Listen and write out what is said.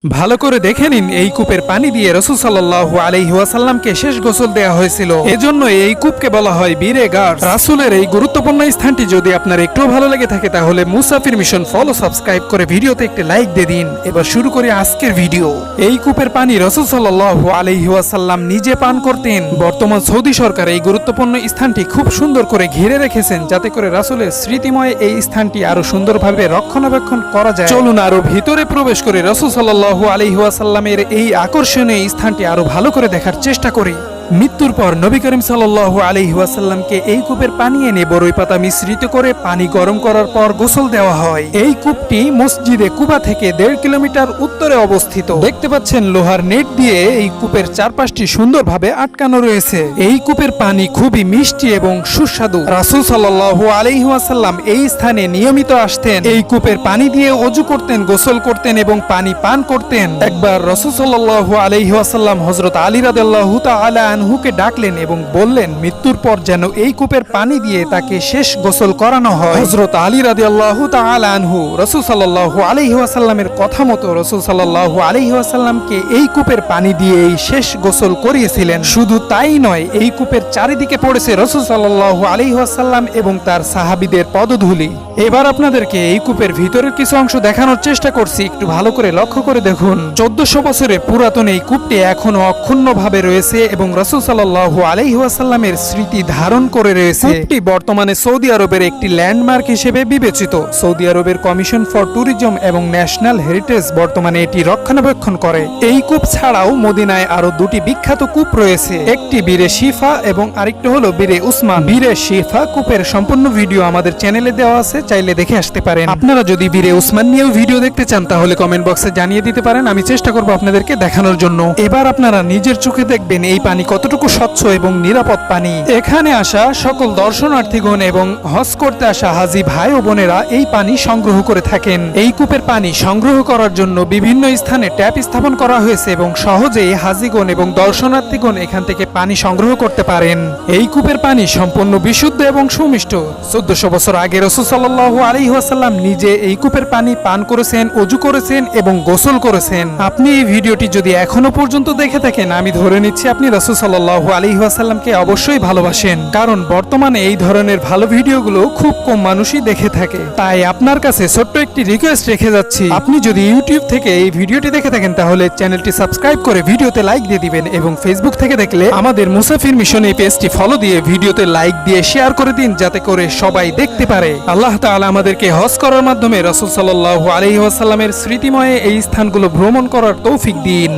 ভালো করে দেখে নিন, এই কূপের পানি দিয়ে রাসূল সাল্লাল্লাহু আলাইহি ওয়াসাল্লামকে শেষ গোসল দেওয়া হয়েছিল। এজন্য এই কূপকে বলা হয় বীরে গার। রাসূলের এই গুরুত্বপূর্ণ স্থানটি যদি আপনার একটু ভালো লেগে থাকে তাহলে মুসাফির মিশন ফলো সাবস্ক্রাইব করে ভিডিওতে একটি লাইক দিয়ে দিন। এবার শুরু করি আজকের ভিডিও। এই কূপের পানি রাসূল সাল্লাল্লাহু আলাইহি ওয়াসাল্লাম নিজে পান করতেন। বর্তমান সৌদি সরকার এই গুরুত্বপূর্ণ স্থানটি খুব সুন্দর করে ঘিরে রেখেছেন যাতে করে রাসূলের স্মৃতিময় এই স্থানটি আরো সুন্দরভাবে রক্ষণাবেক্ষণ করা যায়। চলুন আরো ভিতরে প্রবেশ করে রাসূল সাল্লাল্লাহু আলাইহি ওয়াসাল্লামের এই আকর্ষণীয় স্থানটি আরো ভালো করে দেখার চেষ্টা করি। মৃত্যুর পর নবী করিম সাল্লাল্লাহু আলাইহি ওয়াসাল্লামকে এই কূপের পানি এনে বরই পাতা মিশ্রিত করে পানি গরম করার পর গোসল দেওয়া হয়। এই কূপটি মসজিদে কুবা থেকে 1.5 কিলোমিটার উত্তরে অবস্থিত। দেখতে পাচ্ছেন লোহার নেট দিয়ে এই কূপের চারপাশটি সুন্দরভাবে আটকানো রয়েছে। এই কূপের পানি খুবই মিষ্টি এবং সুস্বাদু। রাসূল সাল্লাল্লাহু আলাইহি ওয়াসাল্লাম এই স্থানে নিয়মিত আসতেন। এই কূপের পানি দিয়ে ওযু করতেন, গোসল করতেন এবং পানি পান করতেন। একবার রাসূল সাল্লাল্লাহু আলাইহি ওয়াসাল্লাম হযরত আলী রাদিয়াল্লাহু তাআলা আনহুকে ডাকলেন এবং বললেন মৃত্যুর পর যেন এই কূপের পানি দিয়ে তাকে শেষ গোসল করানো হয়। হযরত আলী রাদিয়াল্লাহু তাআলা আনহু রাসূল সাল্লাল্লাহু আলাইহি ওয়াসাল্লামের কথা মতো রাসূল সাল্লাল্লাহু আলাইহি ওয়াসাল্লামকে এই কূপের পানি দিয়েই শেষ গোসল করিয়েছিলেন। শুধু তাই নয়, এই কূপের চারিদিকে পড়েছে রাসূল সাল্লাল্লাহু আলাইহি ওয়াসাল্লাম এবং তার সাহাবীদের পদধূলি। এবার আপনাদেরকে এই কূপের ভিতরের কিছু অংশ দেখানোর চেষ্টা করছি, একটু ভালো করে লক্ষ্য করে দেখুন। 1400 বছরের পুরাতন এই কূপটি এখনো অক্ষুণ্ণভাবে রয়েছে এবং রাসূল সাল্লাল্লাহু আলাইহি ওয়াসাল্লামের স্মৃতি ধারণ করে রয়েছে। কূপটি বর্তমানে সৌদি আরবের একটি ল্যান্ডমার্ক হিসেবে বিবেচিত। সৌদি আরবের কমিশন ফর ট্যুরিজম এবং ন্যাশনাল হেরিটেজ বর্তমানে এটি রক্ষণাবেক্ষণ করে। এই কূপ ছাড়াও মদিনায় আরো দুটি বিখ্যাত কূপ রয়েছে, একটি বীরে শিফা এবং আরেকটি হলো বীরে উসমান। বীরে শিফা কূপের সম্পূর্ণ ভিডিও আমাদের চ্যানেলে দেওয়া আছে, চাইলে দেখে আসতে পারেন। আপনারা যদি বীরে উসমান নিয়েও ভিডিও দেখতে চান তাহলে কমেন্ট বক্সে জানিয়ে দিতে পারেন, আমি চেষ্টা করব আপনাদেরকে দেখানোর জন্য। এবার আপনারা নিজের চোখে দেখবেন এই পানি কতটুকু স্বচ্ছ এবং নিরাপদ পানি। এখানে আসা সকল দর্শনার্থীগণ এবং হজ করতে আসা হাজী ভাই ও বোনেরা এই পানি সংগ্রহ করে থাকেন। এই কূপের পানি সংগ্রহ করার জন্য বিভিন্ন স্থানে ট্যাপ স্থাপন করা হয়েছে এবং সহজেই হাজীগণ এবং দর্শনার্থীগণ এখান থেকে পানি সংগ্রহ করতে পারেন। এই কূপের পানি সম্পূর্ণ বিশুদ্ধ এবং সুমিষ্ট। 1400 বছর আগে রাসূল সাল্লাল্লাহু আলাইহি ওয়াসাল্লাম নিজে এই কূপের পানি পান করেছেন, ওযু করেছেন এবং গোসল করেছেন। আপনি এই ভিডিওটি যদি এখনো পর্যন্ত দেখে থাকেন, আমি ধরে নিচ্ছি আপনি রাসূল সাল্লাল্লাহু আলাইহি ওয়াসাল্লামকে অবশ্যই ভালোবাসেন, কারণ বর্তমানে এই ধরনের ভালো ভিডিওগুলো খুব কম মানুষই দেখে থাকে। তাই আপনার কাছে ছোট্ট একটি রিকোয়েস্ট রেখে যাচ্ছি, আপনি যদি ইউটিউব থেকে এই ভিডিওটি দেখে থাকেন তাহলে চ্যানেলটি সাবস্ক্রাইব করে ভিডিওতে লাইক দিয়ে দিবেন এবং ফেসবুক থেকে দেখলে আমাদের মুসাফির মিশন এই পেজটি ফলো দিয়ে ভিডিওতে লাইক দিয়ে শেয়ার করে দিন যাতে করে সবাই দেখতে পারে। আল্লাহ তাআলা আমাদেরকে হজ করার মাধ্যমে রাসূল সাল্লাল্লাহু আলাইহি ওয়াসাল্লামের স্মৃতিময় এই স্থানগুলো ভ্রমণ করার তৌফিক দিন।